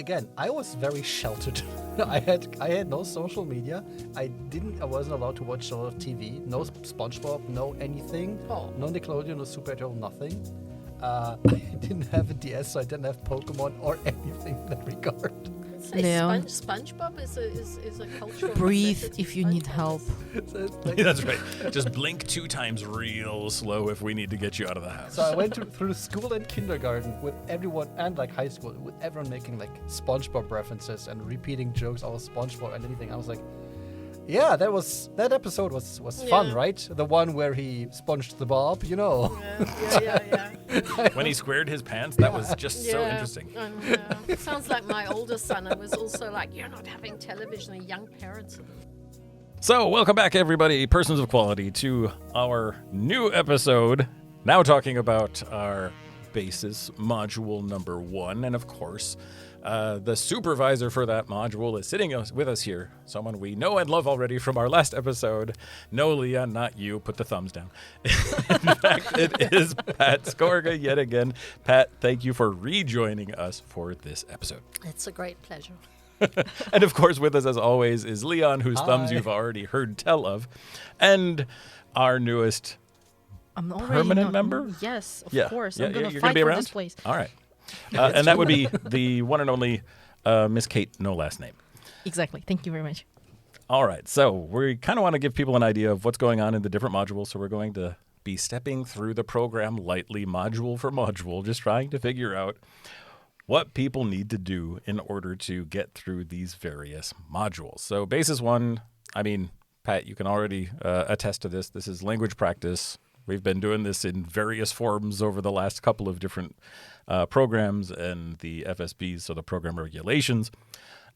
again, I was very sheltered. I had no social media. I wasn't allowed to watch a lot of TV. No SpongeBob, no anything. Oh. No Nickelodeon, no Supernatural, nothing. I didn't have a DS, so I didn't have Pokemon or anything in that regard. SpongeBob is a cultural Breathe necessity. if you need help. Yeah, that's right. Just blink 2 times real slow if we need to get you out of the house. So I went through school and kindergarten with everyone, and like high school, with everyone making like SpongeBob references and repeating jokes out of SpongeBob and anything. I was like, yeah, that episode was fun, right? The one where he sponged the Bob, you know. Yeah. When he squared his pants, that was just so interesting. It sounds like my older son. I was also like, you're not having television, and young parents. So, welcome back, everybody, persons of quality, to our new episode. Now talking about our basis module number 1. And of course, the supervisor for that module is sitting with us here. Someone we know and love already from our last episode. No, Leah, not you. Put the thumbs down. In fact, it is Pat Skorga yet again. Pat, thank you for rejoining us for this episode. It's a great pleasure. And of course, with us as always is Leon, whose thumbs Hi. you've already heard tell of, and our newest I'm already permanent member? Yes, of Yeah. course. Yeah, I'm going to you're fight gonna be for around? this place. All right. And that would be the one and only Miss Kate, no last name. Exactly. Thank you very much. All right. So we kind of want to give people an idea of what's going on in the different modules. So we're going to be stepping through the program lightly, module for module, just trying to figure out what people need to do in order to get through these various modules. So basis 1, I mean, Pat, you can already attest to this. This is language practice. We've been doing this in various forms over the last couple of different programs and the FSBs, so the program regulations.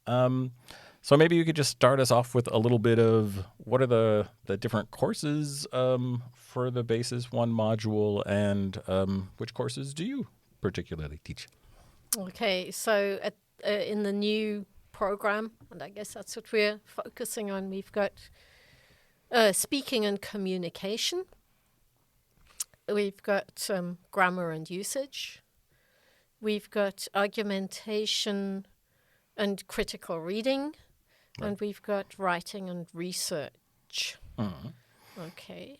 So maybe you could just start us off with a little bit of what are the different courses for the Basis 1 module, and which courses do you particularly teach? Okay, so in the new program, and I guess that's what we're focusing on, we've got speaking and communication. We've got grammar and usage. We've got argumentation and critical reading. Right. And we've got writing and research. Mm-hmm. Okay.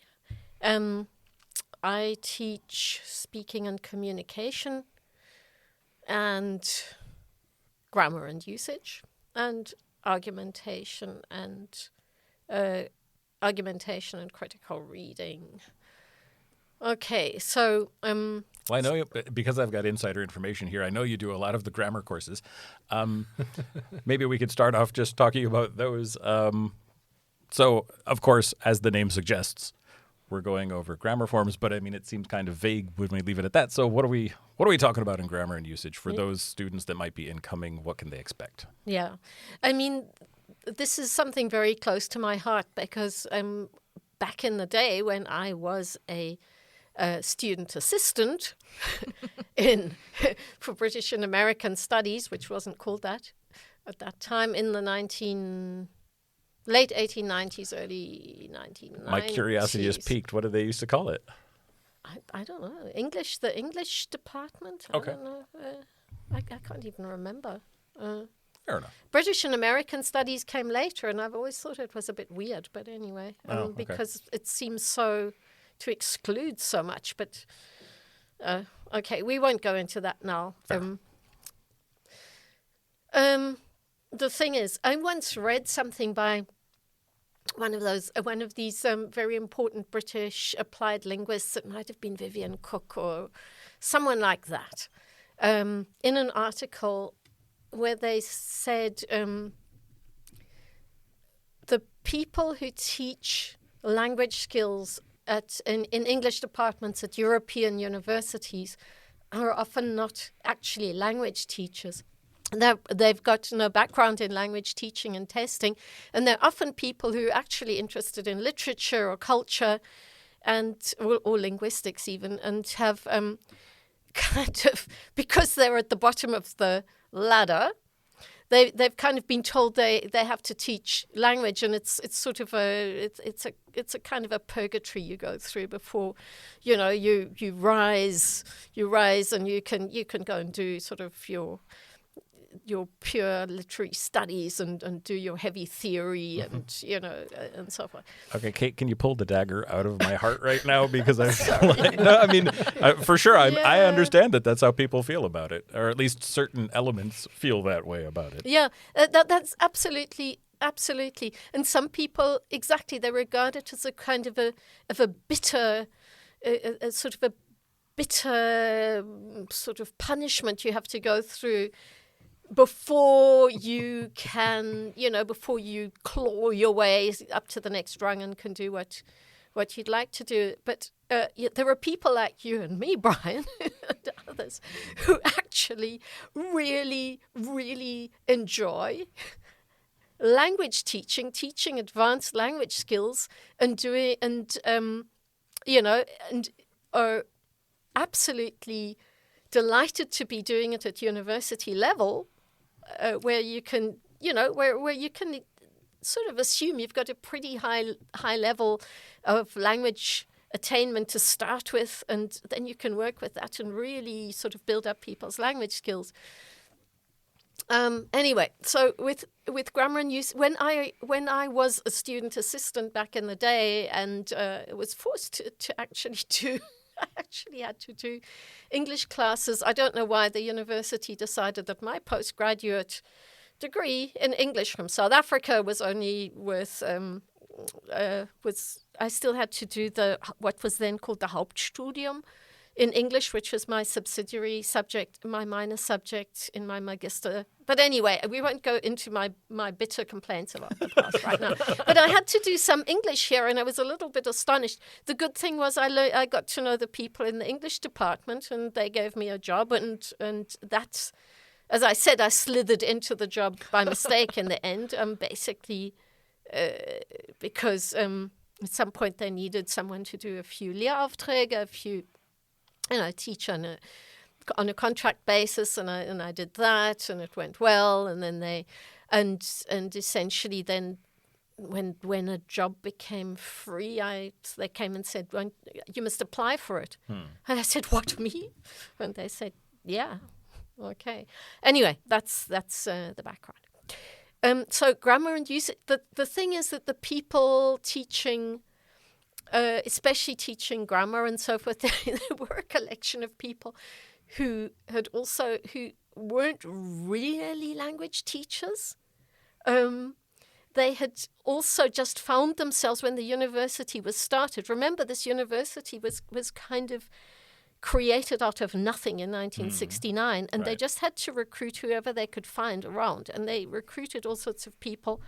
I teach speaking and communication and grammar and usage and argumentation and critical reading. Okay, so Well, I know you, because I've got insider information here, I know you do a lot of the grammar courses. Maybe we could start off just talking about those. So, of course, as the name suggests, we're going over grammar forms, but I mean, it seems kind of vague when we leave it at that. So what are we talking about in grammar and usage for those students that might be incoming? What can they expect? yeah, I mean, this is something very close to my heart because back in the day when I was a student assistant for British and American Studies, which wasn't called that at that time, in the late 1890s, early 1990s. My curiosity is piqued. What do they used to call it? I don't know. The English department? Okay. I don't know. I can't even remember. Fair enough. British and American Studies came later, and I've always thought it was a bit weird, but anyway, Okay. because it seems so to exclude so much. But okay, we won't go into that now. The thing is, I once read something by one of these very important British applied linguists. It might have been Vivian Cook or someone like that, in an article where they said the people who teach language skills in English departments at European universities are often not actually language teachers. They've got no background in language teaching and testing, and they're often people who are actually interested in literature or culture or linguistics even, and have kind of, because they're at the bottom of the ladder, they've kind of been told they have to teach language, and it's sort of it's a kind of a purgatory you go through before, you rise and you can go and do sort of your pure literary studies and do your heavy theory and and so forth. Okay, Kate, can you pull the dagger out of my heart right now? Because I feel like, no, I mean, for sure, I Yeah. understand that that's how people feel about it, or at least certain elements feel that way about it. Yeah, that's absolutely. And some people, exactly, they regard it as a kind of a bitter, a sort of a bitter sort of punishment you have to go through before you can, before you claw your way up to the next rung and can do what you'd like to do. But there are people like you and me, Brian, and others, who actually really, really enjoy language teaching advanced language skills, and are absolutely delighted to be doing it at university level, where you can, where you can sort of assume you've got a pretty high level of language attainment to start with, and then you can work with that and really sort of build up people's language skills. Anyway, so with grammar and use, when I was a student assistant back in the day, and was forced to actually do, I actually had to do English classes. I don't know why the university decided that my postgraduate degree in English from South Africa was only worth I still had to do what was then called the Hauptstudium in English, which was my subsidiary subject, my minor subject in my magister. But anyway, we won't go into my bitter complaints about the past right now. But I had to do some English here, and I was a little bit astonished. The good thing was I got to know the people in the English department, and they gave me a job, and that's, as I said, I slithered into the job by mistake in the end, basically because at some point they needed someone to do a few Lehraufträge, a few, teach on a contract basis, and I did that, and it went well, and then they essentially then when a job became free, they came and said, well, you must apply for it. And I said, what, me? And they said, yeah, okay. Anyway, that's the background. So grammar and use. The thing is that the people teaching, especially teaching grammar and so forth, there were a collection of people who weren't really language teachers. They had also just found themselves when the university was started. Remember, this university was kind of created out of nothing in 1969, and they just had to recruit whoever they could find around, and they recruited all sorts of people.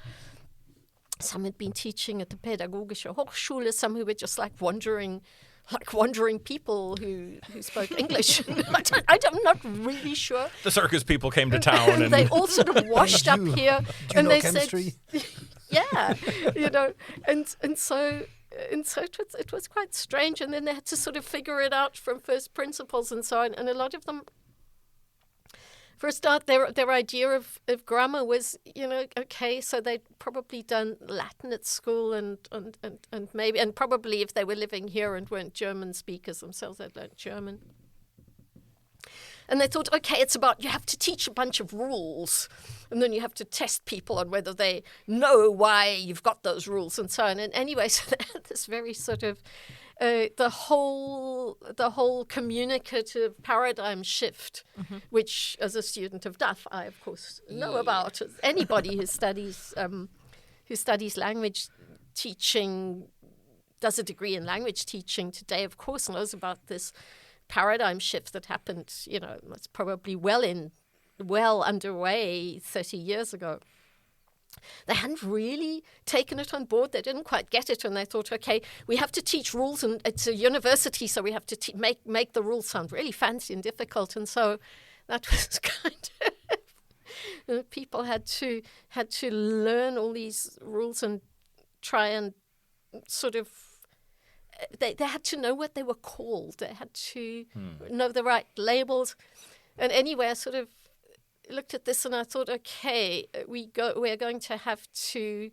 Some had been teaching at the Pädagogische Hochschule, some who were just like wandering people who spoke English. I'm not really sure. The circus people came to town, and they all sort of washed up here, and they chemistry? said, "Yeah, and so it was quite strange." And then they had to sort of figure it out from first principles and so on. And a lot of them, for a start, their idea of grammar was, okay, so they'd probably done Latin at school and maybe, and probably if they were living here and weren't German speakers themselves, they'd learned German. And they thought, okay, it's about, you have to teach a bunch of rules, and then you have to test people on whether they know why you've got those rules and so on. And anyway, so they had this very sort of, the whole communicative paradigm shift, which as a student of Duff, I of course know about. As anybody who studies language teaching, does a degree in language teaching today, of course, knows about this paradigm shift that happened, it's probably well underway 30 years ago. They hadn't really taken it on board. They didn't quite get it, and they thought, okay, we have to teach rules, and it's a university, so we have to make the rules sound really fancy and difficult. And so that was kind of people had to learn all these rules and try and sort of. They had to know what they were called. They had to know the right labels. And anyway, I sort of looked at this and I thought, okay, we're going to have to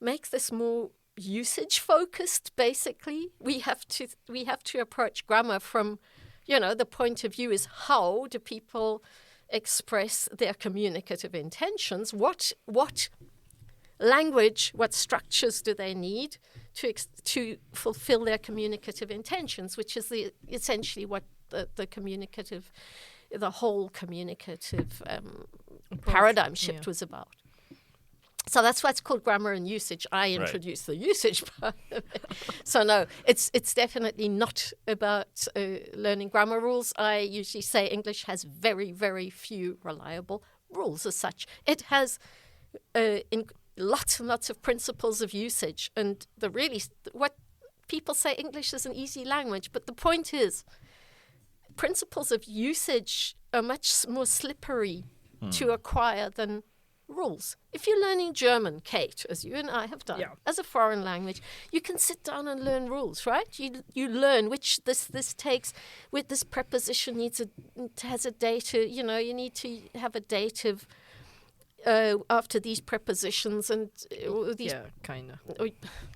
make this more usage focused. Basically, we have to approach grammar from, the point of view is how do people express their communicative intentions, what language, what structures do they need to fulfill their communicative intentions, which is essentially what the whole communicative paradigm shift was about. So that's why it's called grammar and usage. I introduced the usage part of it. So no, it's definitely not about learning grammar rules. I usually say English has very, very few reliable rules as such. It has lots and lots of principles of usage. And what people say, English is an easy language. But the point is, principles of usage are much more slippery to acquire than rules. If you're learning German, Kate, as you and I have done, as a foreign language, you can sit down and learn rules, right? You learn which this takes, with this preposition has a dative, you need to have a dative after these prepositions and these. Yeah, kind of.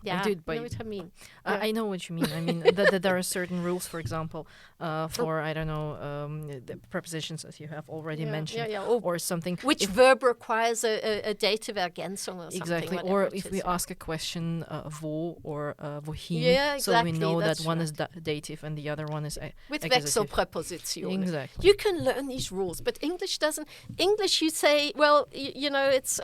Yeah, I did, know what I mean. I know what you mean. I mean that there are certain rules, for example, for I don't know the prepositions as you have already mentioned, or something. Which verb requires a dative Ergänzung or something? Exactly. Or if we ask a question, wo or wohin, exactly, so we know that one right. is dative and the other one is with accusative. Wechselpräpositionen. Exactly. You can learn these rules, but English doesn't. English, you say, well, it's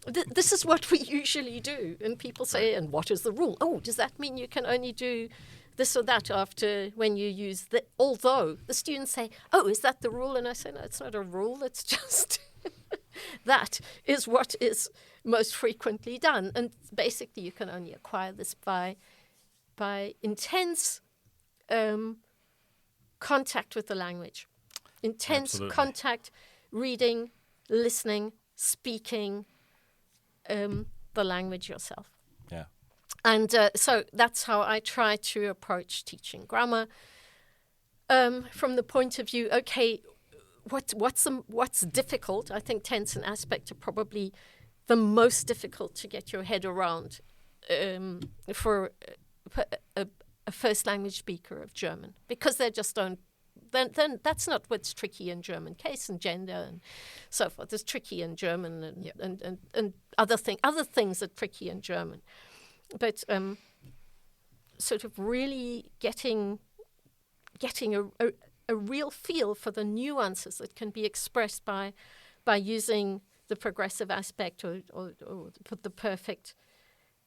this is what we usually do, and people say, and what is the rule? Oh, does that mean you can only do this or that after when you use the? Although the students say, oh, is that the rule? And I say, no, it's not a rule. It's just that is what is most frequently done, and basically you can only acquire this by intense contact with the language, intense Absolutely. contact, reading, listening, speaking the language yourself. Yeah. And so that's how I try to approach teaching grammar from the point of view, okay, what's difficult? I think tense and aspect are probably the most difficult to get your head around for a first language speaker of German, because they just don't. Then that's not what's tricky in German. Case and gender and so forth is tricky in German, and other things are tricky in German. But sort of really getting a real feel for the nuances that can be expressed by using the progressive aspect or put the perfect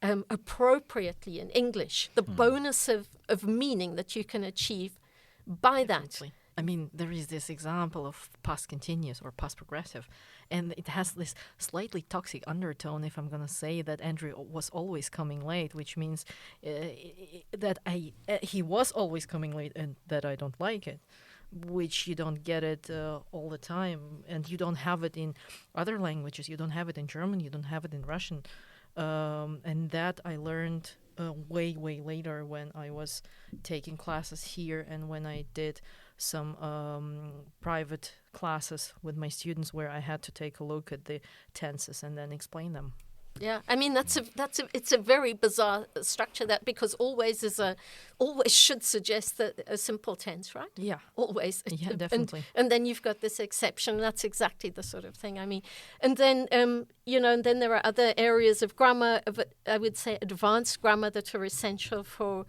appropriately in English. The bonus of meaning that you can achieve by Definitely. that. I mean, there is this example of past continuous or past progressive, and it has this slightly toxic undertone, if I'm going to say that Andrew was always coming late, which means that he was always coming late and that I don't like it, which you don't get it all the time, and you don't have it in other languages. You don't have it in German, you don't have it in Russian, and that I learned way later when I was taking classes here and when I did some private classes with my students where I had to take a look at the tenses and then explain them. Yeah, I mean it's a very bizarre structure, that because always should suggest that a simple tense, right? Yeah, always. Yeah, definitely. And then you've got this exception. That's exactly the sort of thing. I mean, and then and then there are other areas of grammar, I would say advanced grammar, that are essential for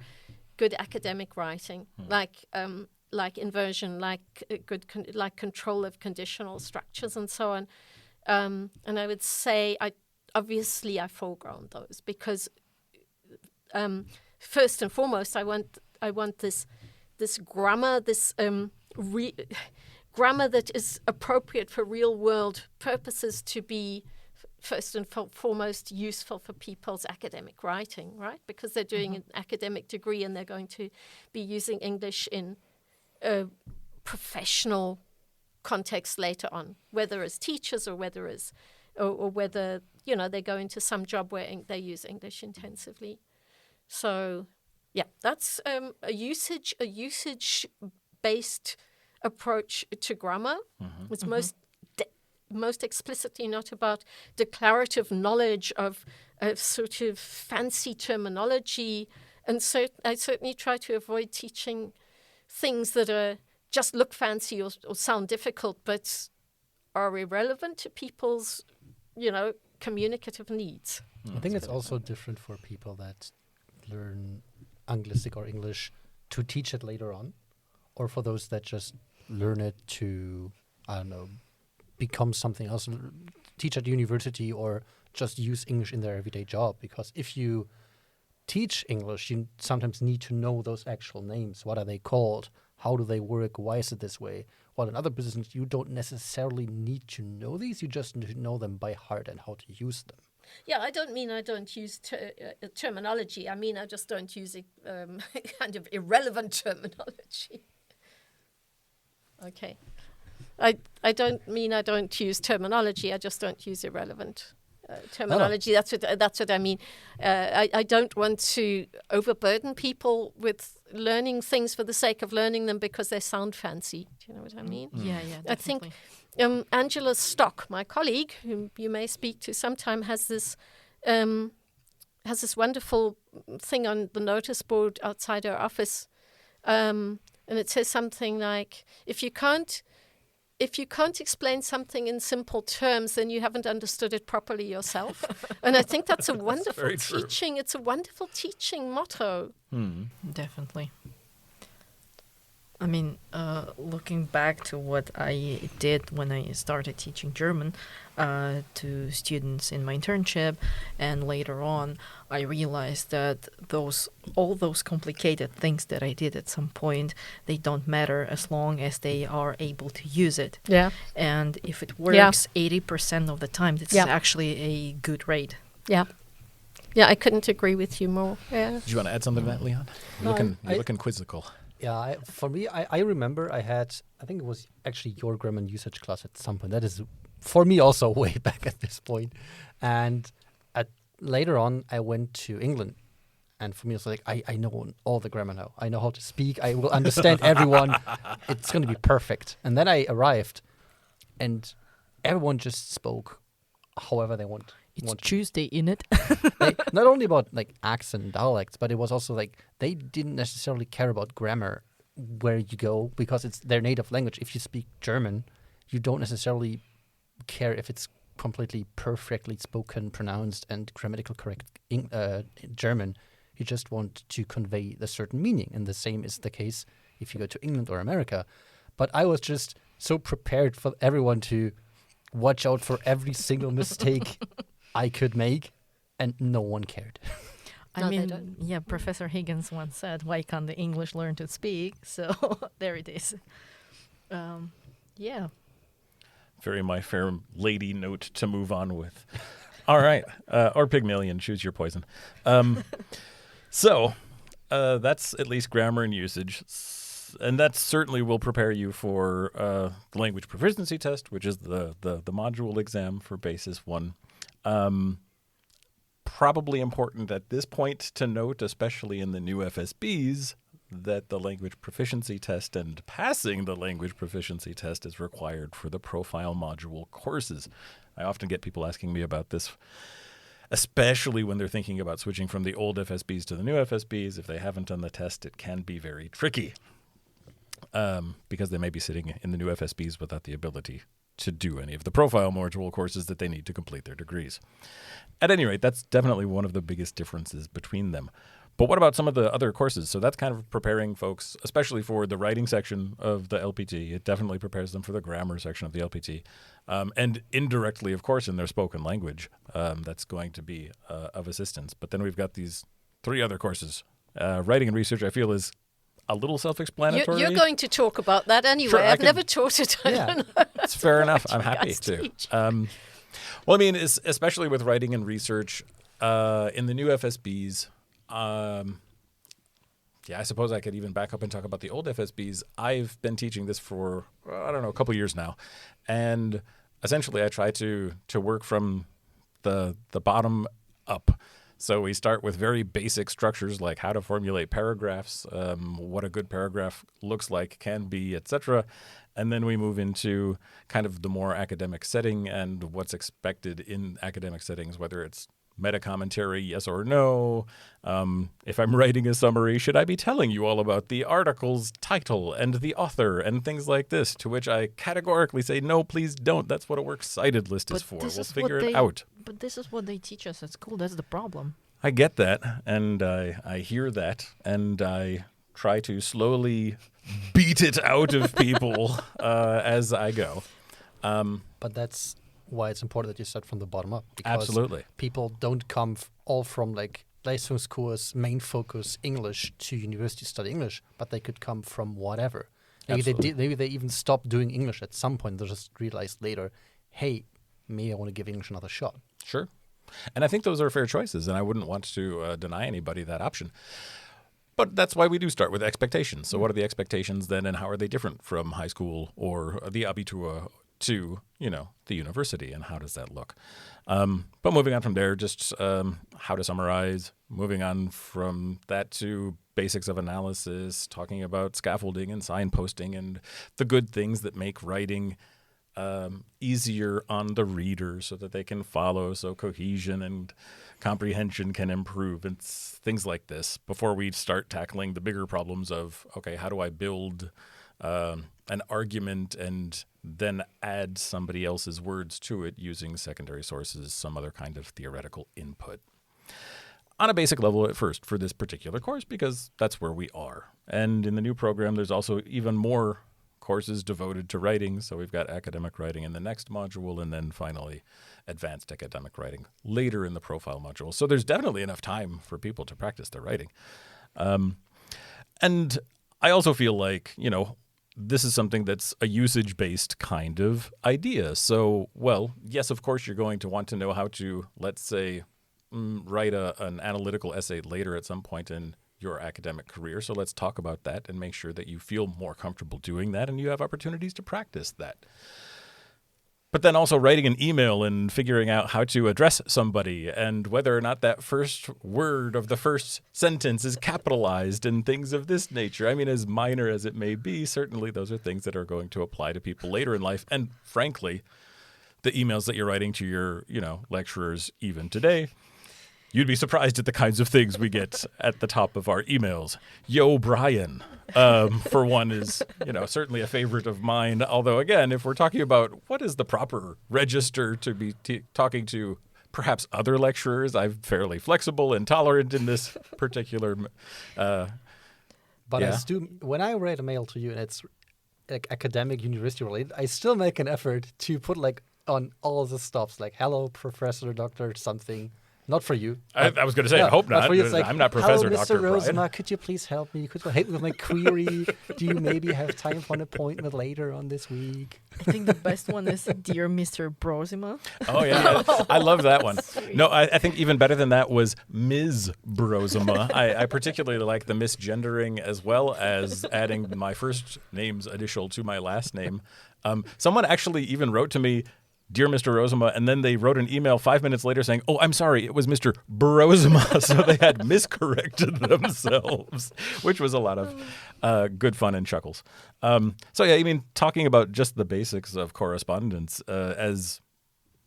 good academic writing, like inversion, like like control of conditional structures and so on. And I would say obviously I foreground those because first and foremost I want this grammar, this grammar that is appropriate for real world purposes to be first and foremost useful for people's academic writing, right? Because they're doing an academic degree and they're going to be using English in a professional context later on, whether as teachers or whether as or whether they go into some job where they use English intensively. So, yeah, that's a usage based approach to grammar. It's most explicitly not about declarative knowledge of sort of fancy terminology, and so I certainly try to avoid teaching things that are just look fancy or sound difficult, but are irrelevant to people's, communicative needs. I think it's also different for people that learn Anglistic or English to teach it later on, or for those that just learn it to, I don't know, become something else, teach at university or just use English in their everyday job. Because if you teach English, you sometimes need to know those actual names. What are they called? How do they work? Why is it this way? While in other businesses, you don't necessarily need to know these. You just need to know them by heart and how to use them. Yeah, I don't mean I don't use terminology. I mean I just don't use kind of irrelevant terminology. Okay. I don't mean I don't use terminology. I just don't use irrelevant terminology. That's what I mean. I don't want to overburden people with learning things for the sake of learning them because they sound fancy. Do you know what I mean? Yeah, definitely. I think Angela Stock, my colleague, whom you may speak to sometime, has this wonderful thing on the notice board outside her office, and it says something like, if you can't explain something in simple terms, then you haven't understood it properly yourself. And I think that's a wonderful teaching. It's a wonderful teaching motto. Definitely. I mean, looking back to what I did when I started teaching German to students in my internship, and later on, I realized that all those complicated things that I did at some point, they don't matter as long as they are able to use it. Yeah. And if it works 80% of the time, that's actually a good rate. Yeah. Yeah, I couldn't agree with you more. Yeah. Do you want to add something to that, Leon? You're looking quizzical. Yeah, for me, I remember I think it was actually your grammar and usage class at some point. That is, for me, also way back at this point. And later on, I went to England. And for me, it's like, I know all the grammar now. I know how to speak. I will understand everyone. It's going to be perfect. And then I arrived, and everyone just spoke however they want. It's Tuesday, innit? Not only about like accent and dialects, but it was also like they didn't necessarily care about grammar where you go because it's their native language. If you speak German, you don't necessarily care if it's completely perfectly spoken, pronounced, and grammatical correct German. You just want to convey the certain meaning. And the same is the case if you go to England or America. But I was just so prepared for everyone to watch out for every single mistake I could make, and no one cared. I mean, Professor Higgins once said, why can't the English learn to speak? So there it is. Yeah. Very My Fair Lady note to move on with. All right. Or Pygmalion, choose your poison. So that's at least grammar and usage. And that certainly will prepare you for the language proficiency test, which is the module exam for Basis 1. Probably important at this point to note, especially in the new FSBs, that the language proficiency test and passing the language proficiency test is required for the profile module courses. I often get people asking me about this, especially when they're thinking about switching from the old FSBs to the new FSBs. If they haven't done the test, it can be very tricky because they may be sitting in the new FSBs without the ability to do any of the profile module courses that they need to complete their degrees. At any rate, that's definitely one of the biggest differences between them. But what about some of the other courses? So that's kind of preparing folks, especially for the writing section of the LPT. It definitely prepares them for the grammar section of the LPT. And indirectly, of course, in their spoken language, that's going to be of assistance. But then we've got these 3 other courses. Writing and research, I feel, is a little self-explanatory. You're going to talk about that anyway. Sure, I've never taught it. I don't know. It's fair enough. I'm happy to. Well, I mean, especially with writing and research in the new FSBs, I suppose I could even back up and talk about the old FSBs. I've been teaching this for, a couple years now. And essentially I try to work from the bottom up. So we start with very basic structures like how to formulate paragraphs, what a good paragraph looks like, can be, etc. And then we move into kind of the more academic setting and what's expected in academic settings, whether it's meta commentary, yes or no. If I'm writing a summary, should I be telling you all about the article's title and the author and things like this? To which I categorically say, no, please don't. That's what a works cited list is for. We'll figure it out. But this is what they teach us at school. That's the problem. I get that, and I hear that, and I try to slowly beat it out of people as I go. But that's why it's important that you start from the bottom up. Because Absolutely. people don't come all from like Leistungskurs, main focus English to university study English, but they could come from whatever. Maybe they even stopped doing English at some point. They just realized later, hey, maybe I want to give English another shot. Sure. And I think those are fair choices, and I wouldn't want to deny anybody that option. But that's why we do start with expectations. So what are the expectations then, and how are they different from high school or the Abitur to, the university, and how does that look? But moving on from there, just how to summarize, moving on from that to basics of analysis, talking about scaffolding and signposting and the good things that make writing easier on the reader so that they can follow, so cohesion and comprehension can improve, and things like this before we start tackling the bigger problems of, okay, how do I build an argument and then add somebody else's words to it using secondary sources, some other kind of theoretical input. On a basic level at first for this particular course, because that's where we are. And in the new program, there's also even more courses devoted to writing. So we've got academic writing in the next module, and then finally advanced academic writing later in the profile module. So there's definitely enough time for people to practice their writing. And I also feel like, this is something that's a usage-based kind of idea. So, well, yes, of course, you're going to want to know how to, let's say, write an analytical essay later at some point in your academic career. So let's talk about that and make sure that you feel more comfortable doing that and you have opportunities to practice that. But then also writing an email and figuring out how to address somebody and whether or not that first word of the first sentence is capitalized and things of this nature. I mean, as minor as it may be, certainly those are things that are going to apply to people later in life. And frankly, the emails that you're writing to your, lecturers even today, you'd be surprised at the kinds of things we get at the top of our emails. Yo, Brian, for one, is certainly a favorite of mine. Although, again, if we're talking about what is the proper register to be talking to perhaps other lecturers, I'm fairly flexible and tolerant in this particular. But when I write a mail to you and it's like academic, university related, I still make an effort to put on all the stops like hello, professor, doctor, something. Not for you. I was going to say, I hope not. For you, it's like, I'm not Professor hello, Dr. Mr. Rosema, Brian. could you please help me? Could you help me with my query? Do you maybe have time for an appointment later on this week? I think the best one is Dear Mr. Brosima. Oh, yeah. I love that one. No, I think even better than that was Ms. Brosima. I particularly like the misgendering as well as adding my first name's initial to my last name. Someone actually even wrote to me, Dear Mr. Rosema, and then they wrote an email 5 minutes later saying, oh, I'm sorry, it was Mr. Brosema. So they had miscorrected themselves, which was a lot of good fun and chuckles. Talking about just the basics of correspondence, as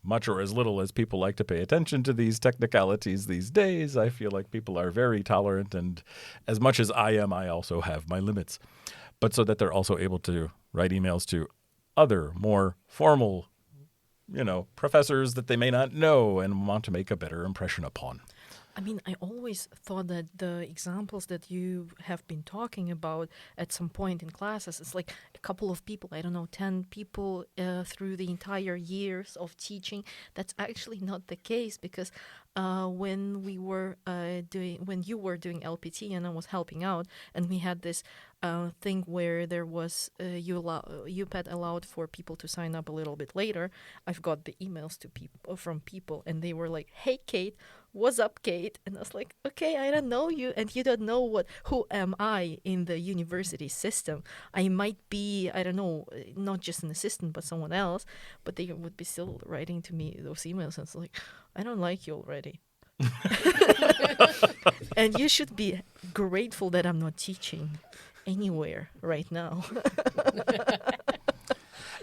much or as little as people like to pay attention to these technicalities these days, I feel like people are very tolerant, and as much as I am, I also have my limits. But so that they're also able to write emails to other, more formal professors that they may not know and want to make a better impression upon. I mean, I always thought that the examples that you have been talking about at some point in classes, it's like a couple of people, 10 people through the entire years of teaching. That's actually not the case, because when you were doing LPT and I was helping out, and we had this thing where there was UPAD allowed for people to sign up a little bit later. I've got the emails from people, and they were like, "Hey, Kate, what's up, Kate?" And I was like, "Okay, I don't know you, and you don't know who am I in the university system. I might be, I don't know, not just an assistant, but someone else." But they would be still writing to me those emails, and it's like, I don't like you already. And you should be grateful that I'm not teaching anywhere right now.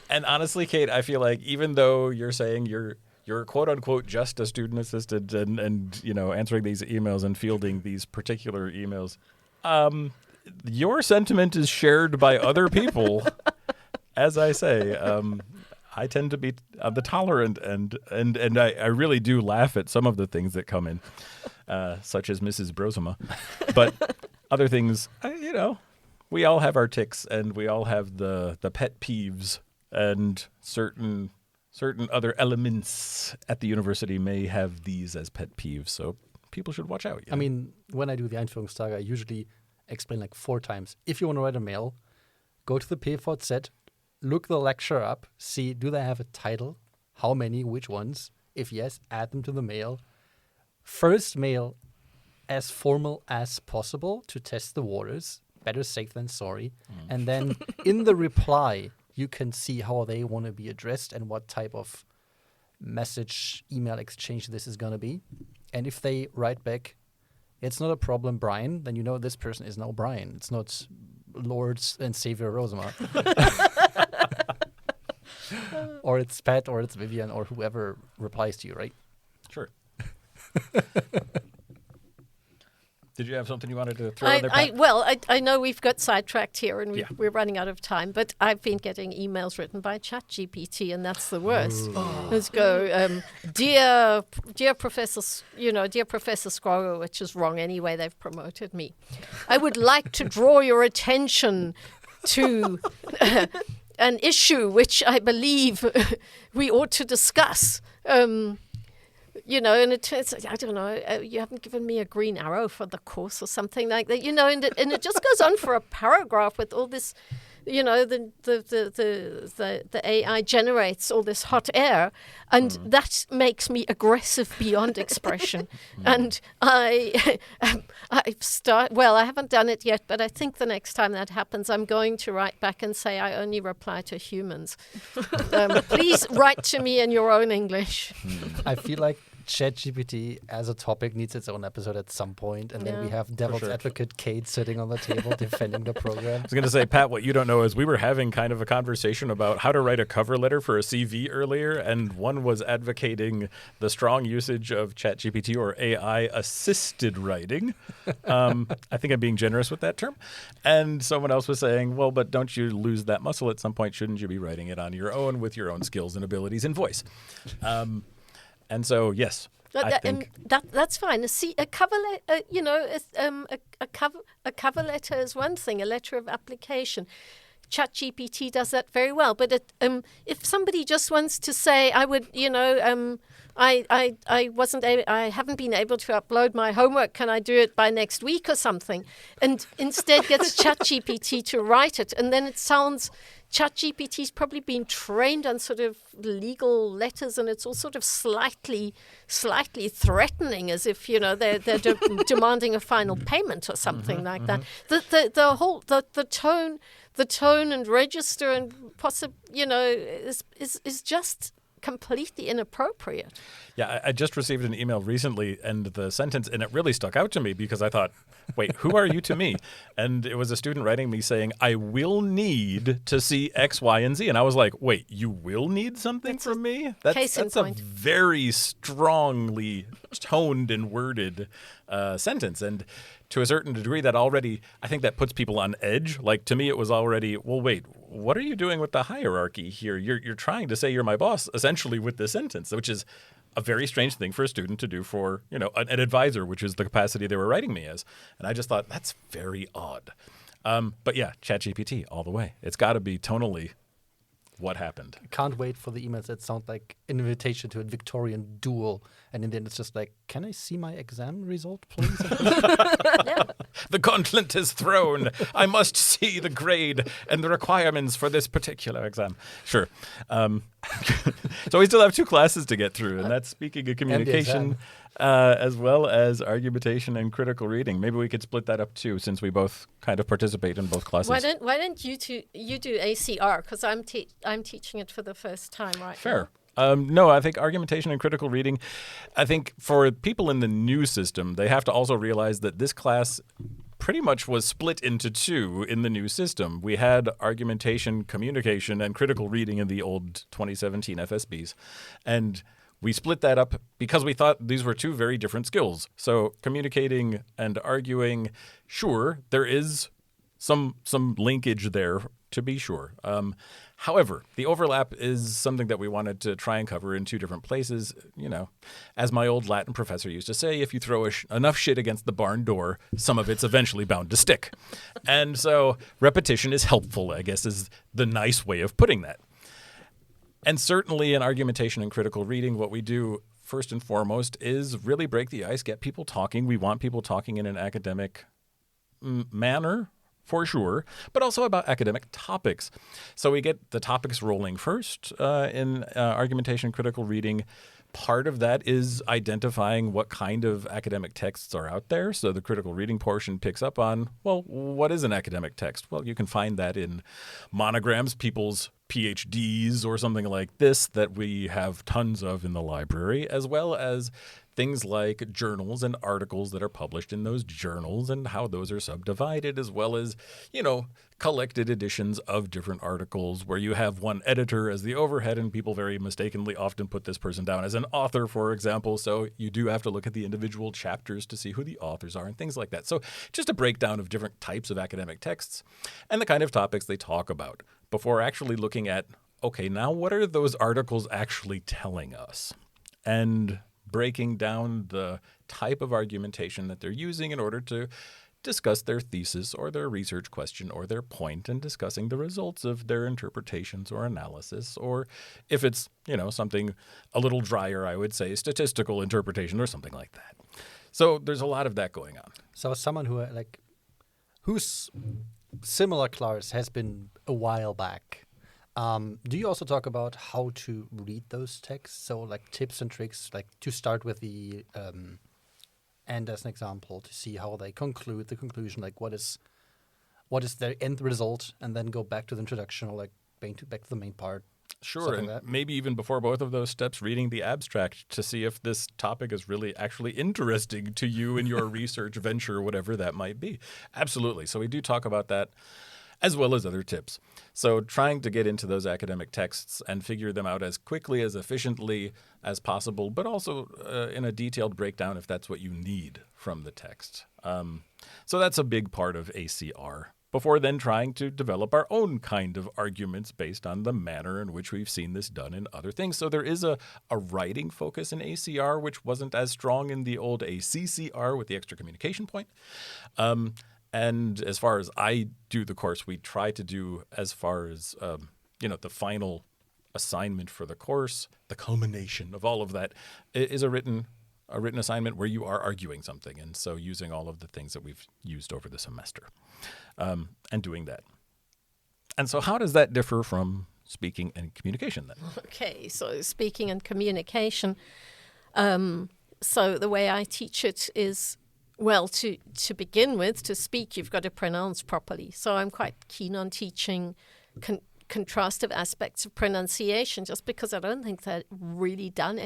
And honestly, Kate, I feel like even though you're saying you're you're quote unquote just a student assistant and answering these emails and fielding these particular emails. Your sentiment is shared by other people. As I say, I tend to be the tolerant and I really do laugh at some of the things that come in, such as Mrs. Brosima. But other things, we all have our tics and we all have the pet peeves, and certain other elements at the university may have these as pet peeves. So people should watch out. I mean, when I do the Einführungstage, I usually explain like 4 times. If you want to write a mail, go to the PVZ, look the lecture up, see, do they have a title? How many? Which ones? If yes, add them to the mail. First mail as formal as possible to test the waters. Better safe than sorry. And then in the reply, you can see how they want to be addressed and what type of message, email exchange this is going to be. And if they write back, it's not a problem, Brian, then you know this person is now Brian. It's not Lord and Savior Rosema. Or it's Pat, or it's Vivian, or whoever replies to you, right? Sure. Did you have something you wanted to throw in there, Pat? I know we've got sidetracked here and we're running out of time, but I've been getting emails written by ChatGPT, and that's the worst. Let's go, dear Professor, dear Professor Scrogo, which is wrong anyway. They've promoted me. I would like to draw your attention to an issue which I believe we ought to discuss. And it turns, I don't know, you haven't given me a green arrow for the course or something like that, and it just goes on for a paragraph with all this, the AI generates all this hot air, and that makes me aggressive beyond expression. And I haven't done it yet, but I think the next time that happens, I'm going to write back and say, I only reply to humans. Please write to me in your own English. I feel like ChatGPT as a topic needs its own episode at some point, and then we have devil's advocate Kate sitting on the table defending the program. I was going to say, Pat, what you don't know is we were having kind of a conversation about how to write a cover letter for a CV earlier, and one was advocating the strong usage of ChatGPT or AI-assisted writing. I think I'm being generous with that term. And someone else was saying, well, but don't you lose that muscle at some point? Shouldn't you be writing it on your own with your own skills and abilities and voice? And so, yes, I think that's fine. See, a cover letter, a cover letter is one thing. A letter of application, ChatGPT does that very well. But if somebody just wants to say, I would, I haven't been able to upload my homework. Can I do it by next week or something? And instead gets ChatGPT to write it, and then it sounds. ChatGPT's probably been trained on sort of legal letters, and it's all sort of slightly threatening, as if they're demanding a final payment or something like that. The tone and register and is just completely inappropriate. Yeah, I just received an email recently, and the sentence, and it really stuck out to me because I thought, wait, who are you to me? And it was a student writing me saying, I will need to see X, Y, and Z. And I was like, wait, you will need something from me? That's a very strongly toned and worded sentence. And to a certain degree, that already, I think that puts people on edge. Like, to me, it was already, well, wait, what are you doing with the hierarchy here? You're trying to say you're my boss, essentially, with this sentence, which is a very strange thing for a student to do for, an advisor, which is the capacity they were writing me as. And I just thought, that's very odd. But yeah, ChatGPT all the way. It's got to be tonally what happened. Can't wait for the emails that sound like an invitation to a Victorian duel. And in the end, it's just like, can I see my exam result, please? The gauntlet is thrown. I must see the grade and the requirements for this particular exam. Sure. So we still have 2 classes to get through, and that's speaking of communication as well as argumentation and critical reading. Maybe we could split that up too, since we both kind of participate in both classes. Why don't you do ACR? Because I'm teaching it for the first time right Fair. No, I think argumentation and critical reading, I think for people in the new system, they have to also realize that this class pretty much was split into 2 in the new system. We had argumentation, communication, and critical reading in the old 2017 FSBs. And we split that up because we thought these were two very different skills. So communicating and arguing, sure, there is some linkage there, to be sure. However, the overlap is something that we wanted to try and cover in two different places. You know, as my old Latin professor used to say, if you throw enough shit against the barn door, some of it's eventually bound to stick. And so repetition is helpful, I guess, is the nice way of putting that. And certainly in argumentation and critical reading, what we do first and foremost is really break the ice, get people talking. We want people talking in an academic manner, for sure, but also about academic topics. So we get the topics rolling first in argumentation and critical reading. Part of that is identifying what kind of academic texts are out there. So the critical reading portion picks up on, well, what is an academic text? Well, you can find that in monograms, people's PhDs or something like this that we have tons of in the library, as well as things like journals and articles that are published in those journals and how those are subdivided, as well as, you know, collected editions of different articles where you have one editor as the overhead, and people very mistakenly often put this person down as an author, for example. So you do have to look at the individual chapters to see who the authors are and things like that. So just a breakdown of different types of academic texts and the kind of topics they talk about before actually looking at, okay, now what are those articles actually telling us? And breaking down the type of argumentation that they're using in order to discuss their thesis or their research question or their point, and discussing the results of their interpretations or analysis, or if it's, you know, something a little drier, I would say statistical interpretation or something like that. So there's a lot of that going on. So as someone whose similar class has been a while back, do you also talk about how to read those texts? So like tips and tricks, like to start with the end as an example, to see how they conclude the conclusion, like what is their end result, and then go back to the introduction, or like back to the main part. Sure, and maybe even before both of those steps, reading the abstract to see if this topic is really actually interesting to you in your research venture, whatever that might be. Absolutely. So we do talk about that, as well as other tips. So trying to get into those academic texts and figure them out as quickly, as efficiently as possible, but also in a detailed breakdown if that's what you need from the text. So that's a big part of ACR. Before then trying to develop our own kind of arguments based on the manner in which we've seen this done in other things. So there is a writing focus in ACR, which wasn't as strong in the old ACCR with the extra communication point. And as far as I do the course, we try to do, as far as, the final assignment for the course, the culmination of all of that is a written assignment where you are arguing something. And so using all of the things that we've used over the semester and doing that. And so how does that differ from speaking and communication then? Okay, so speaking and communication. So the way I teach it is, well, to begin with, to speak, you've got to pronounce properly. So I'm quite keen on teaching contrastive aspects of pronunciation, just because I don't think they're really done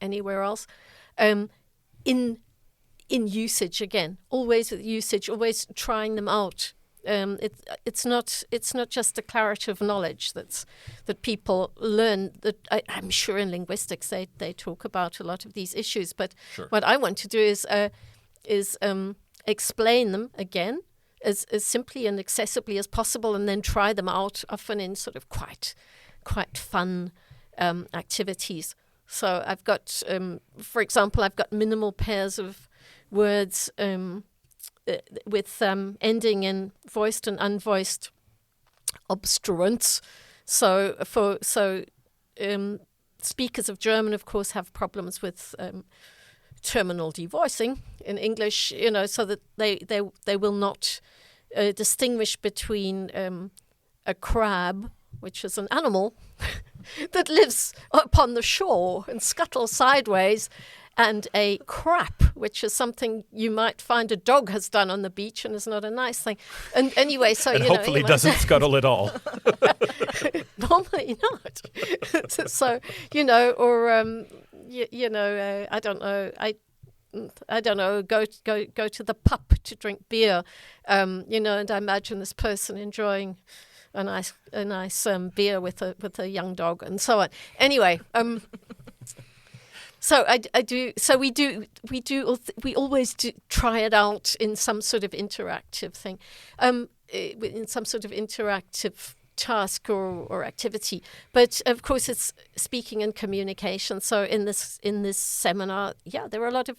anywhere else. In usage, again, always with usage, always trying them out. It's not just declarative knowledge that people learn. That I'm sure in linguistics they talk about a lot of these issues. But Sure. What I want to do is explain them again as simply and accessibly as possible, and then try them out, often in sort of quite fun activities. So I've got, for example, I've got minimal pairs of words with ending in voiced and unvoiced obstruents. So speakers of German, of course, have problems with terminal devoicing in English, so that they will not distinguish between a crab, which is an animal that lives upon the shore and scuttles sideways, and a crap, which is something you might find a dog has done on the beach and is not a nice thing. And anyway, so and hopefully doesn't scuttle at all. Normally not. So, or I don't know. I don't know. Go to the pub to drink beer, and I imagine this person enjoying a nice beer with a young dog and so on. Anyway, So I do. So we always do try it out in some sort of interactive thing, in some sort of interactive task or activity. But of course, it's speaking and communication. So in this seminar, there were a lot of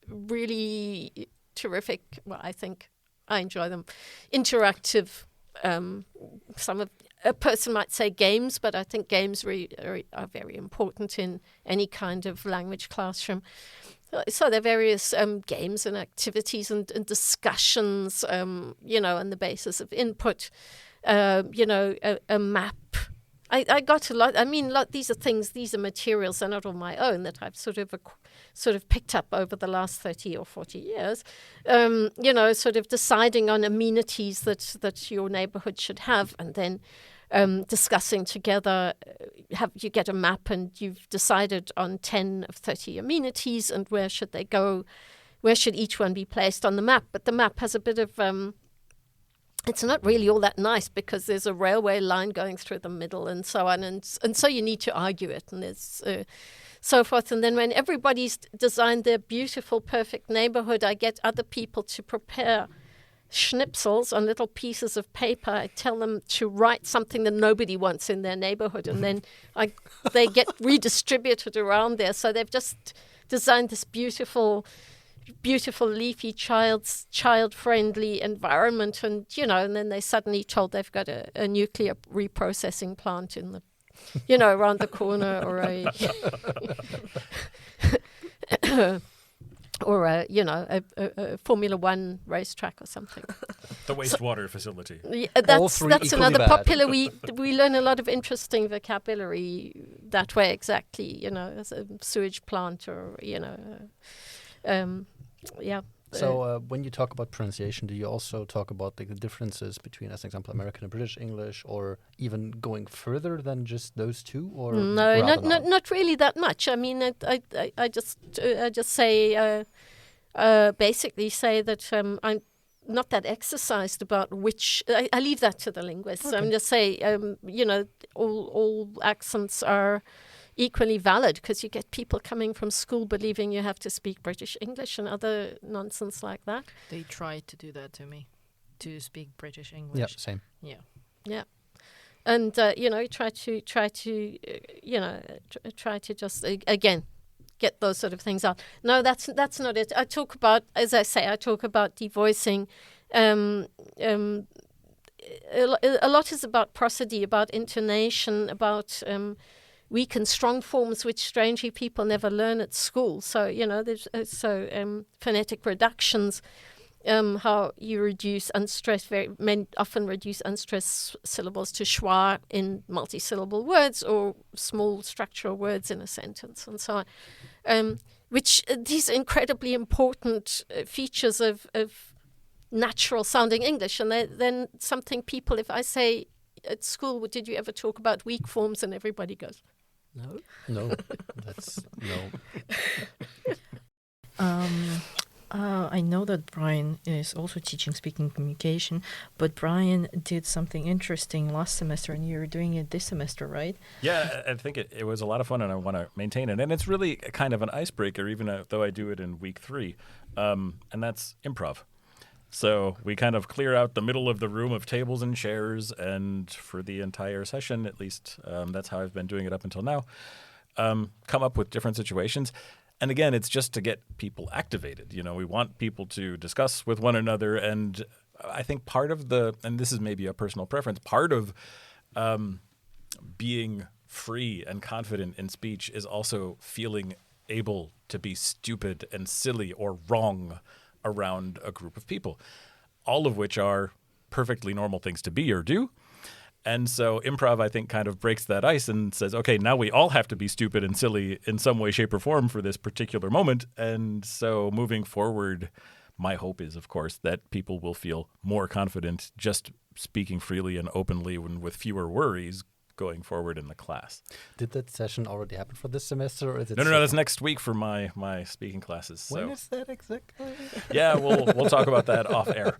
really terrific. Well, I think I enjoy them. Interactive. Some of a person might say games, but I think games are very important in any kind of language classroom. So there are various games and activities and discussions, on the basis of input, a map. I got a lot. I mean, these are materials. They're not on my own that I've sort of picked up over the last 30 or 40 years. Sort of deciding on amenities that your neighborhood should have, and then discussing together. You get a map, and you've decided on 10 of 30 amenities, and where should they go? Where should each one be placed on the map? But the map has a bit of it's not really all that nice because there's a railway line going through the middle and so on. And so you need to argue it, and there's so forth. And then when everybody's designed their beautiful, perfect neighborhood, I get other people to prepare schnitzels on little pieces of paper. I tell them to write something that nobody wants in their neighborhood. And then they get redistributed around there. So they've just designed this beautiful leafy child-friendly environment, and and then they suddenly told they've got a nuclear reprocessing plant in the around the corner, or a or a Formula One racetrack or something. The wastewater facility. Yeah, that's another bad. popular. We learn a lot of interesting vocabulary that way. Exactly, as a sewage plant, or So when you talk about pronunciation, do you also talk about the differences between, as an example, American and British English, or even going further than just those two? Or no, not really that much. I mean, I just say basically say that I'm not that exercised about which. I leave that to the linguists. Okay. I'm just say all accents are equally valid, because you get people coming from school believing you have to speak British English and other nonsense like that. They tried to do that to me, to speak British English. Yeah, same. Yeah. And try to just again get those sort of things out. No, that's not it. I talk about, as I say, devoicing. A lot is about prosody, about intonation, about weak and strong forms, which strangely people never learn at school. So there's phonetic reductions, how you reduce unstressed, often reduce unstressed syllables to schwa in multi-syllable words, or small structural words in a sentence, and so on. Which these are incredibly important features of natural sounding English, and then something people, if I say at school, did you ever talk about weak forms, and everybody goes, no, that's no. I know that Brian is also teaching speaking communication, but Brian did something interesting last semester, and you're doing it this semester, right? Yeah, I think it was a lot of fun, and I want to maintain it. And it's really kind of an icebreaker, even though I do it in week 3, and that's improv. So we kind of clear out the middle of the room of tables and chairs, and for the entire session, at least, that's how I've been doing it up until now, come up with different situations. And again, it's just to get people activated. We want people to discuss with one another. And I think part of and this is maybe a personal preference, part of being free and confident in speech is also feeling able to be stupid and silly or wrong around a group of people, all of which are perfectly normal things to be or do. And so improv, I think, kind of breaks that ice and says, okay, now we all have to be stupid and silly in some way, shape, or form for this particular moment. And so moving forward, my hope is, of course, that people will feel more confident just speaking freely and openly and with fewer worries going forward in the class. Did that session already happen for this semester, or is it? No, that's next week for my speaking classes. When is that exactly? Yeah, we'll talk about that off air.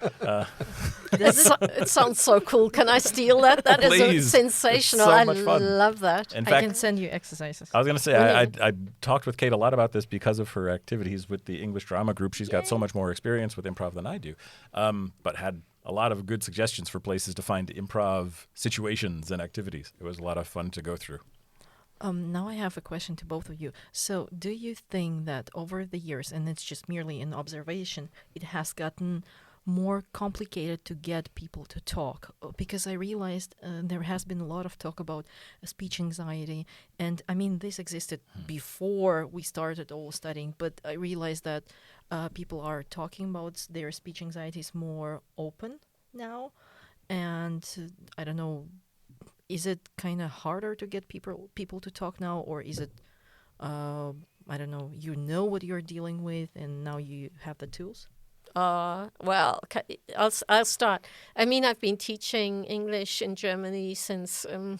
It sounds so cool. Can I steal that? That is Please. sensational. It's so I much fun. love that. In I fact, can send you exercises. I was going to say, I talked with Kate a lot about this because of her activities with the English drama group. She's got so much more experience with improv than I do, but had a lot of good suggestions for places to find improv situations and activities. It was a lot of fun to go through. Now I have a question to both of you. So do you think that over the years, and it's just merely an observation, it has gotten more complicated to get people to talk? Because I realized there has been a lot of talk about speech anxiety. And I mean, this existed before we started all studying, but I realized that people are talking about their speech anxieties more open now. And I don't know, is it kind of harder to get people to talk now, or is it, I don't know, you know what you're dealing with and now you have the tools? Well, I'll start. I mean, I've been teaching English in Germany since around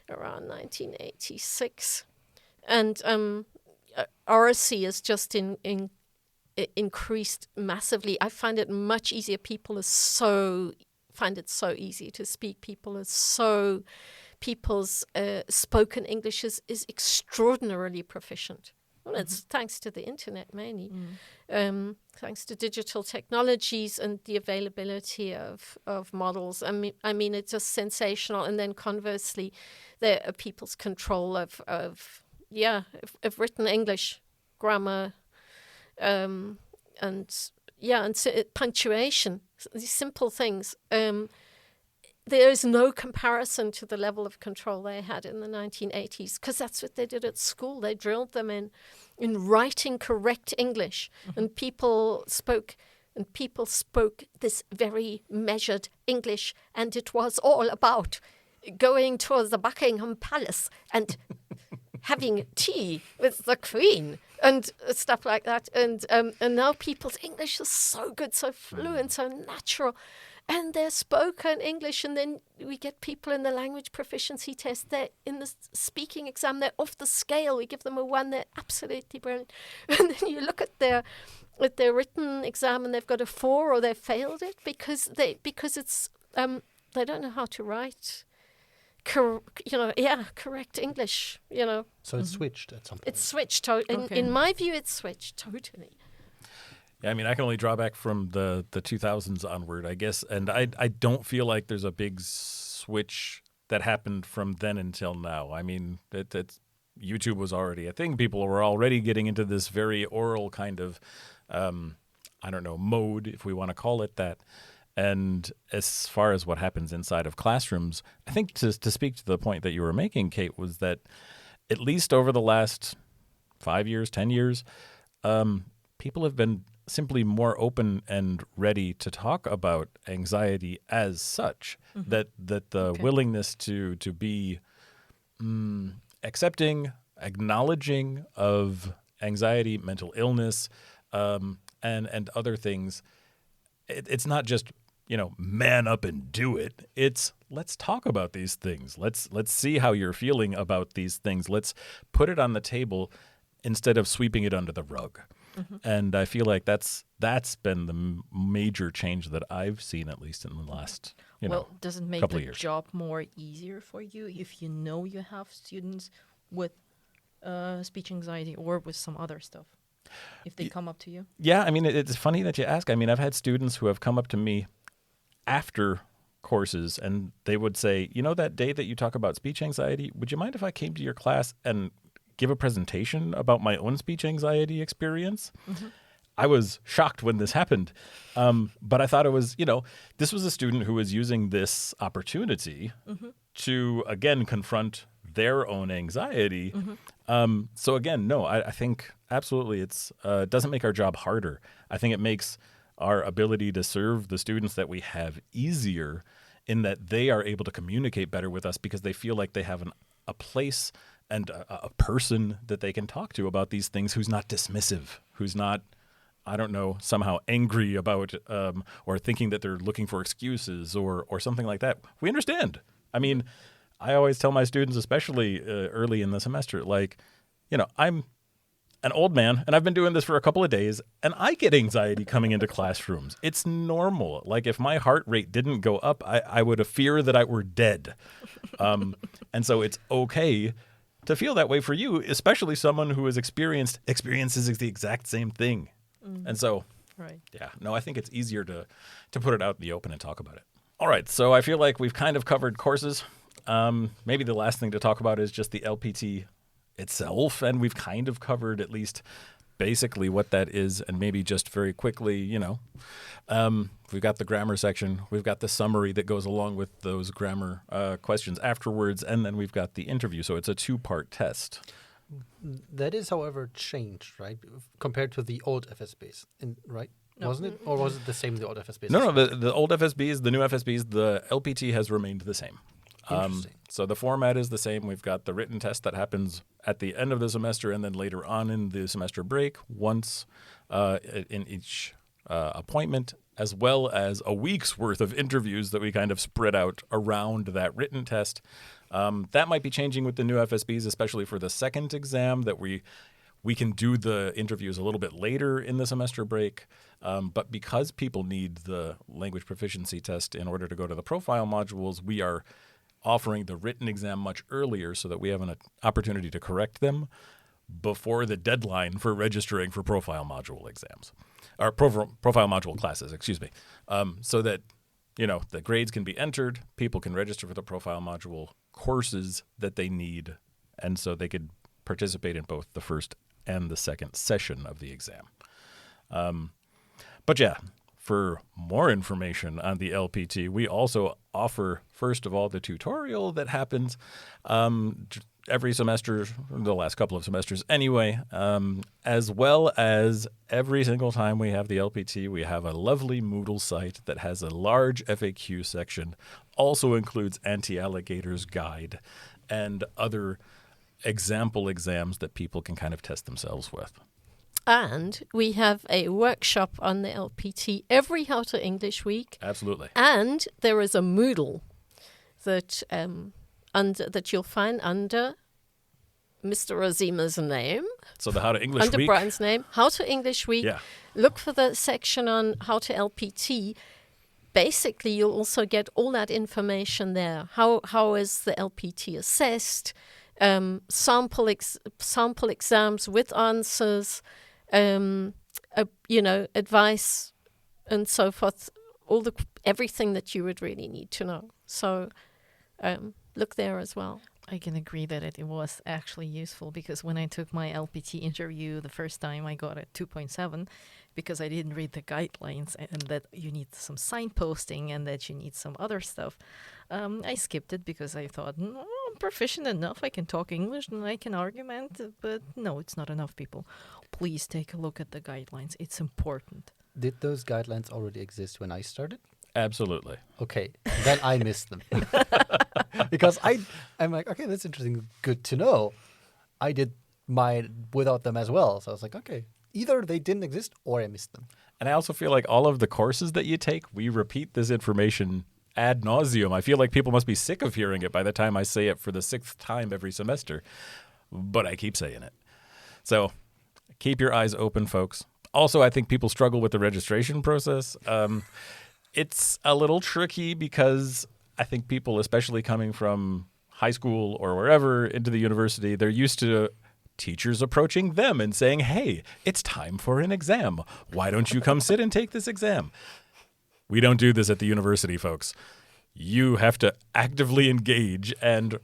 1986, and oracy is just increased massively. I find it much easier. People find it so easy to speak. People's spoken English is extraordinarily proficient. Well, it's thanks to the internet mainly, thanks to digital technologies and the availability of models. I mean, it's just sensational. And then conversely, there are people's control of written English, grammar, and punctuation. These simple things. There is no comparison to the level of control they had in the 1980s, because that's what they did at school. They drilled them in writing correct English, and people spoke this very measured English, and it was all about going towards the Buckingham Palace and having tea with the Queen and stuff like that. And now people's English is so good, so fluent, so natural. And they're spoken English, and then we get people in the language proficiency test. They're in the speaking exam. They're off the scale. We give them a 1. They're absolutely brilliant. And then you look at their written exam, and they've got a 4, or they've failed it because it's they don't know how to write. Correct English. So it's switched at some point. It's switched. In my view, it's switched totally. Yeah, I mean, I can only draw back from the 2000s onward, I guess. And I don't feel like there's a big switch that happened from then until now. I mean, YouTube was already a thing. People were already getting into this very oral kind of, mode, if we want to call it that. And as far as what happens inside of classrooms, I think to speak to the point that you were making, Kate, was that at least over the last 5 years, 10 years, people have been simply more open and ready to talk about anxiety as such. That the willingness to be accepting, acknowledging of anxiety, mental illness, and other things. It's not just man up and do it. It's let's talk about these things. Let's see how you're feeling about these things. Let's put it on the table instead of sweeping it under the rug. And I feel like that's been the major change that I've seen, at least in the last does it make couple the of years. job more easier for you if you know you have students with speech anxiety or with some other stuff, if they come up to you? Yeah, I mean, it's funny that you ask. I mean, I've had students who have come up to me after courses, and they would say, that day that you talk about speech anxiety, would you mind if I came to your class and give a presentation about my own speech anxiety experience? I was shocked when this happened, but I thought it was, this was a student who was using this opportunity to, again, confront their own anxiety. So again, no, I think absolutely it doesn't make our job harder. I think it makes our ability to serve the students that we have easier, in that they are able to communicate better with us because they feel like they have a place and a person that they can talk to about these things who's not dismissive, who's not, somehow angry about or thinking that they're looking for excuses or something like that. We understand. I mean, I always tell my students, especially early in the semester, like, an old man, and I've been doing this for a couple of days, and I get anxiety coming into classrooms. It's normal. Like if my heart rate didn't go up, I would fear that I were dead. And so it's okay to feel that way for you, especially someone who has experiences the exact same thing. And so, Right. yeah, no, I think it's easier to put it out in the open and talk about it. All right, so I feel like we've kind of covered courses. Maybe the last thing to talk about is just the LPT itself, and we've kind of covered at least basically what that is, and maybe just very quickly, we've got the grammar section, we've got the summary that goes along with those grammar questions afterwards, and then we've got the interview. So it's a 2-part test. That is, however, changed, right? Compared to the old FSBs, right? No. Wasn't it? Or was it the same, the old FSBs? No, the old FSBs, the new FSBs, the LPT has remained the same. Interesting. So the format is the same. We've got the written test that happens at the end of the semester and then later on in the semester break, once in each appointment, as well as a week's worth of interviews that we kind of spread out around that written test. That might be changing with the new FSBs, especially for the second exam, that we can do the interviews a little bit later in the semester break. But because people need the language proficiency test in order to go to the profile modules, we are offering the written exam much earlier so that we have an opportunity to correct them before the deadline for registering for profile module exams, or profile module classes, excuse me, so that, the grades can be entered, people can register for the profile module courses that they need, and so they could participate in both the first and the second session of the exam. But yeah, for more information on the LPT, we also offer, first of all, the tutorial that happens every semester, the last couple of semesters anyway, as well as every single time we have the LPT, we have a lovely Moodle site that has a large FAQ section, also includes Anti-Alligator's Guide, and other example exams that people can kind of test themselves with. And we have a workshop on the LPT every How to English week. Absolutely. And there is a Moodle that that you'll find under Mr. Azima's name. So the How to English under Week. Brian's name. How to English Week. Yeah. Look for the section on How to LPT. Basically, you'll also get all that information there. How is the LPT assessed? Sample exams with answers. Advice and so forth, everything that you would really need to know. So look there as well. I can agree that it was actually useful, because when I took my LPT interview the first time, I got a 2.7 because I didn't read the guidelines and that you need some signposting and that you need some other stuff. I skipped it because I thought, no, I'm proficient enough. I can talk English and I can argument, but no, it's not enough, people. Please take a look at the guidelines. It's important. Did those guidelines already exist when I started? Absolutely. Okay, then I missed them. Because I'm like, okay, that's interesting. Good to know. I did mine without them as well. So I was like, okay, either they didn't exist or I missed them. And I also feel like all of the courses that you take, we repeat this information ad nauseum. I feel like people must be sick of hearing it by the time I say it for the 6th time every semester. But I keep saying it. So keep your eyes open, folks. Also, I think people struggle with the registration process. It's a little tricky because I think people, especially coming from high school or wherever into the university, they're used to teachers approaching them and saying, hey, it's time for an exam. Why don't you come sit and take this exam? We don't do this at the university, folks. You have to actively engage and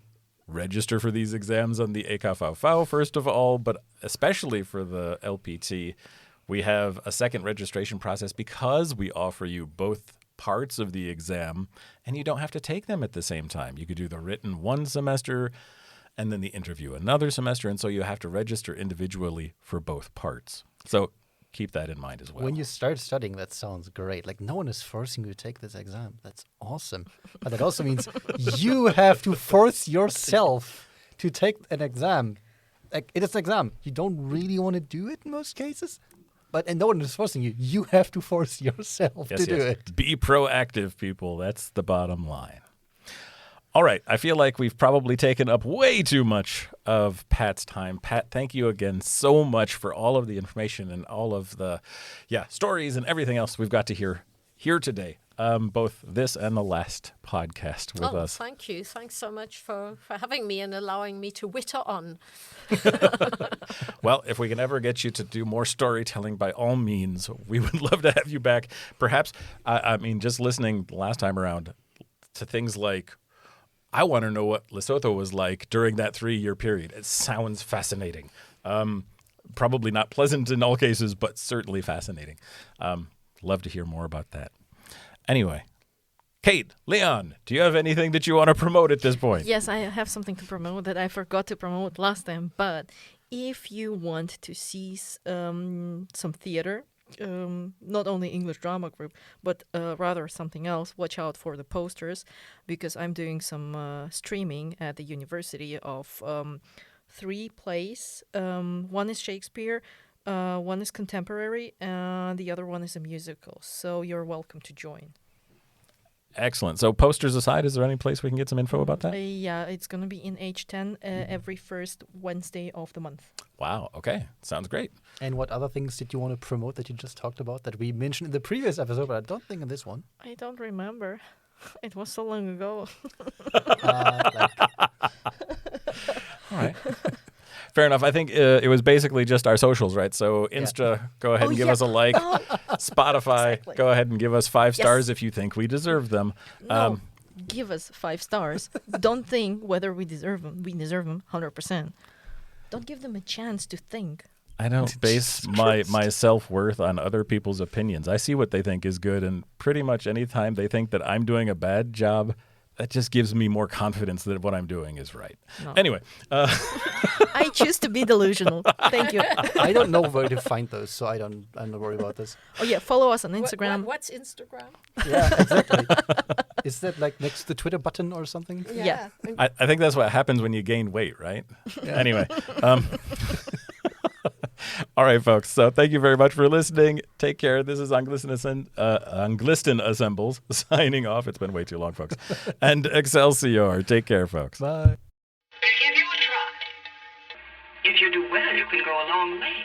register for these exams on the EKVV, first of all, but especially for the LPT. We have a second registration process because we offer you both parts of the exam, and you don't have to take them at the same time. You could do the written one semester and then the interview another semester, and so you have to register individually for both parts. So keep that in mind as well. When you start studying, that sounds great. Like, no one is forcing you to take this exam. That's awesome. But that also means you have to force yourself to take an exam. Like, it is an exam. You don't really want to do it in most cases. And no one is forcing you. You have to force yourself to do it. Be proactive, people. That's the bottom line. All right. I feel like we've probably taken up way too much of Pat's time. Pat, thank you again so much for all of the information and all of the stories and everything else we've got to hear here today. Both this and the last podcast with us. Thank you. Thanks so much for having me and allowing me to witter on. Well, if we can ever get you to do more storytelling, by all means, we would love to have you back. Perhaps, I mean, just listening the last time around to things like, I want to know what Lesotho was like during that 3-year period. It sounds fascinating. Probably not pleasant in all cases, but certainly fascinating. Love to hear more about that. Anyway, Kate, Leon, do you have anything that you want to promote at this point? Yes, I have something to promote that I forgot to promote last time. But if you want to see some theater, not only English drama group, but rather something else, watch out for the posters, because I'm doing some streaming at the university of 3 plays. One is Shakespeare, one is contemporary, and the other one is a musical. So you're welcome to join. Excellent. So posters aside, is there any place we can get some info about that? Yeah, it's going to be in H10 every first Wednesday of the month. Wow. Okay. Sounds great. And what other things did you want to promote that you just talked about that we mentioned in the previous episode, but I don't think in this one? I don't remember. It was so long ago. All right. Fair enough. I think it was basically just our socials, right? So Insta, go ahead and give us a like. Spotify, Exactly. go ahead and give us 5 stars if you think we deserve them. No, give us 5 stars. Don't think whether we deserve them. We deserve them 100%. Don't give them a chance to think. I don't base my self-worth on other people's opinions. I see what they think is good, and pretty much anytime they think that I'm doing a bad job, that just gives me more confidence that what I'm doing is right. No. Anyway. I choose to be delusional. Thank you. I don't know where to find those, so I'm not worried about this. Oh yeah, follow us on Instagram. What's Instagram? Yeah, exactly. Is that like next to the Twitter button or something? Yeah. I think that's what happens when you gain weight, right? Anyway. All right, folks. So thank you very much for listening. Take care. This is Anglisten Assembles signing off. It's been way too long, folks. And Excelsior. Take care, folks. Bye. Give you a try. If you do well, you can go a long way.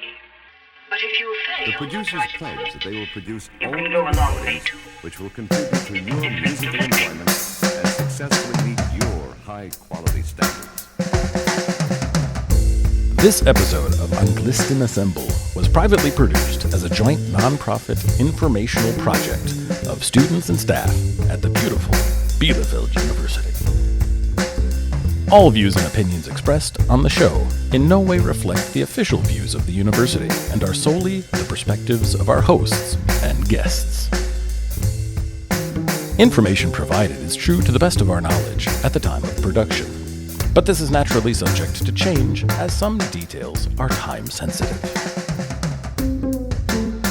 But if you fail, The producers pledge that they will produce you only can go a long way programs too. which will contribute to your musical enjoyment and successfully meet your high-quality standards. This episode of Anglisten Assemble was privately produced as a joint non-profit informational project of students and staff at the beautiful Bielefeld University. All views and opinions expressed on the show in no way reflect the official views of the university and are solely the perspectives of our hosts and guests. Information provided is true to the best of our knowledge at the time of production, but this is naturally subject to change as some details are time sensitive.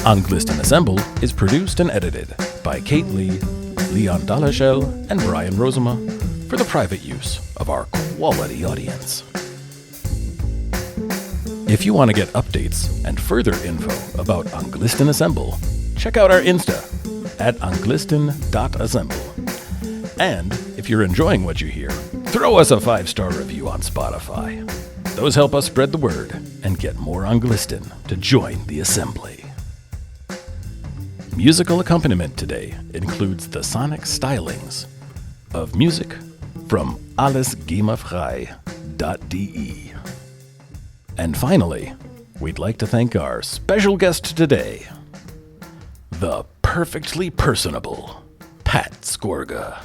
Anglisten Assemble is produced and edited by Kate Lee, Leon Dalashel, and Brian Rosema for the private use of our quality audience. If you want to get updates and further info about Anglisten Assemble, check out our Insta at anglisten.assemble. And if you're enjoying what you hear, throw us a 5-star review on Spotify. Those help us spread the word and get more Anglisten to join the assembly. Musical accompaniment today includes the sonic stylings of music from allesgimafrei.de. And finally, we'd like to thank our special guest today, the perfectly personable Pat Skorga.